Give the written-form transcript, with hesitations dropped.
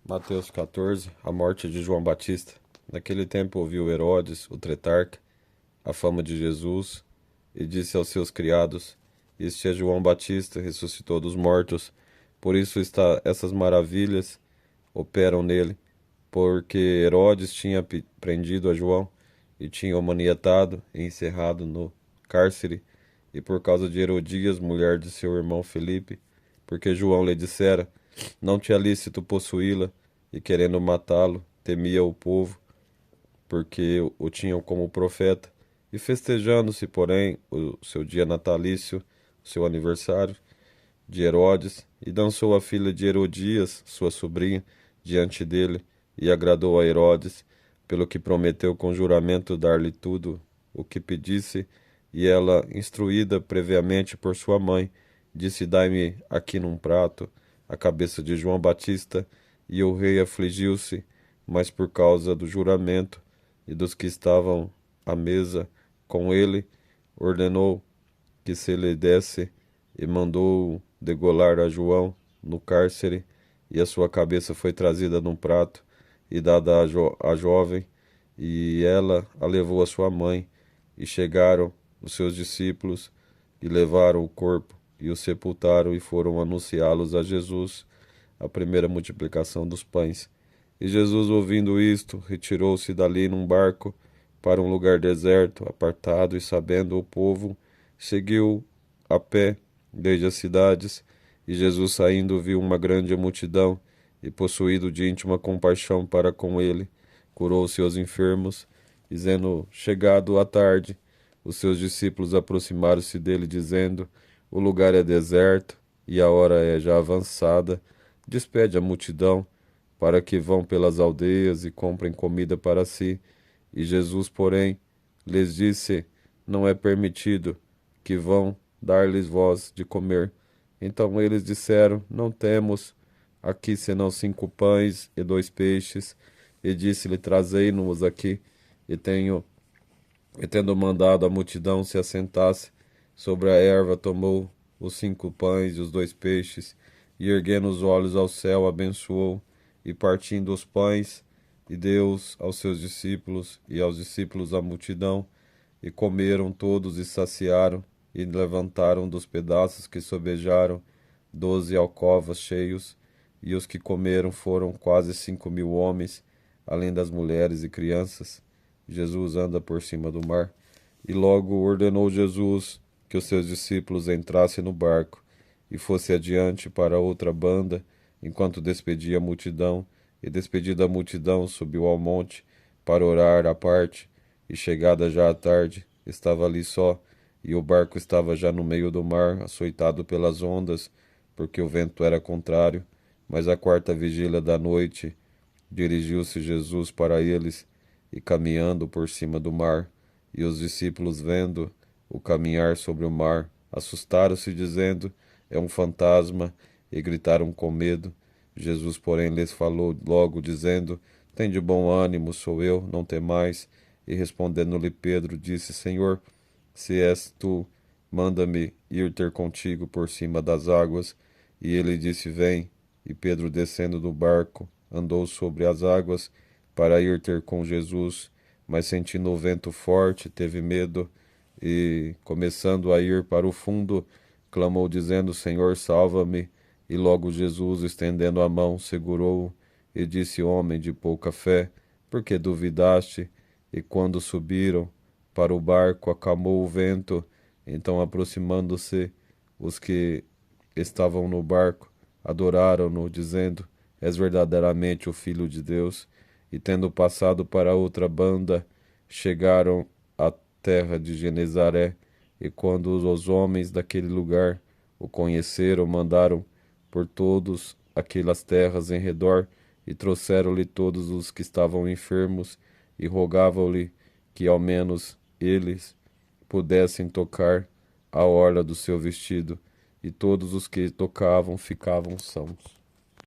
Mateus 14, a morte de João Batista. Naquele tempo ouviu Herodes, o tetrarca, a fama de Jesus, e disse aos seus criados: Este é João Batista, ressuscitou dos mortos. Por isso essas maravilhas operam nele, porque Herodes tinha prendido a João e tinha o maniatado e encerrado no cárcere, e por causa de Herodias, mulher de seu irmão Felipe, porque João lhe dissera: Não te é lícito possuí-la, e querendo matá-lo, temia o povo, porque o tinham como profeta. E festejando-se, porém, o seu dia natalício, o seu aniversário, de Herodes, e dançou a filha de Herodias, sua sobrinha, diante dele, e agradou a Herodes, pelo que prometeu com juramento dar-lhe tudo o que pedisse, e ela, instruída previamente por sua mãe, disse: Dai-me aqui num prato a cabeça de João Batista, e o rei afligiu-se, mas por causa do juramento e dos que estavam à mesa com ele, ordenou que se lhe desse, e mandou degolar a João no cárcere, e a sua cabeça foi trazida num prato e dada à jovem, e ela a levou à sua mãe. E chegaram os seus discípulos e levaram o corpo e o sepultaram, e foram anunciá-los a Jesus, a primeira multiplicação dos pães. E Jesus, ouvindo isto, retirou-se dali num barco para um lugar deserto, apartado, e sabendo o povo, seguiu a pé desde as cidades. E Jesus, saindo, viu uma grande multidão, e possuído de íntima compaixão para com ele, curou seus enfermos. Dizendo: chegado a tarde, os seus discípulos aproximaram-se dele, dizendo: O lugar é deserto, e a hora é já avançada. Despede a multidão, para que vão pelas aldeias e comprem comida para si. E Jesus, porém, lhes disse: Não é permitido que vão dar-lhes vós de comer. Então eles disseram: Não temos aqui senão 5 pães e 2 peixes. E disse-lhe: Trazei-nos aqui. E tendo mandado a multidão se assentasse sobre a erva, tomou os 5 pães e os 2 peixes, e erguendo os olhos ao céu, abençoou, e partindo os pães, e deu-os aos seus discípulos, e aos discípulos a multidão, e comeram todos e saciaram, e levantaram dos pedaços que sobejaram 12 alcovas cheios, e os que comeram foram quase 5.000 homens, além das mulheres e crianças. Jesus anda por cima do mar. E logo ordenou Jesus que os seus discípulos entrassem no barco e fosse adiante para outra banda, enquanto despedia a multidão. E despedida a multidão, subiu ao monte para orar à parte. E chegada já a tarde, estava ali só, e o barco estava já no meio do mar, açoitado pelas ondas, porque o vento era contrário. Mas à quarta vigília da noite, dirigiu-se Jesus para eles, e caminhando por cima do mar, e os discípulos, vendo o caminhar sobre o mar, assustaram-se, dizendo: É um fantasma, e gritaram com medo. Jesus, porém, lhes falou logo, dizendo: Tende bom ânimo, sou eu, não temais. E respondendo-lhe Pedro, disse: Senhor, se és tu, manda-me ir ter contigo por cima das águas. E ele disse: Vem. E Pedro, descendo do barco, andou sobre as águas para ir ter com Jesus, mas sentindo o vento forte, teve medo e, começando a ir para o fundo, clamou, dizendo: Senhor, salva-me. E logo Jesus, estendendo a mão, segurou-o e disse: Homem de pouca fé, por que duvidaste? E quando subiram para o barco, acalmou o vento. Então, aproximando-se, os que estavam no barco adoraram-no, dizendo: És verdadeiramente o Filho de Deus. E tendo passado para outra banda, chegaram à terra de Genezaré. E quando os homens daquele lugar o conheceram, mandaram por todos aquelas terras em redor, e trouxeram-lhe todos os que estavam enfermos, e rogavam-lhe que ao menos eles pudessem tocar a orla do seu vestido, e todos os que tocavam ficavam sãos.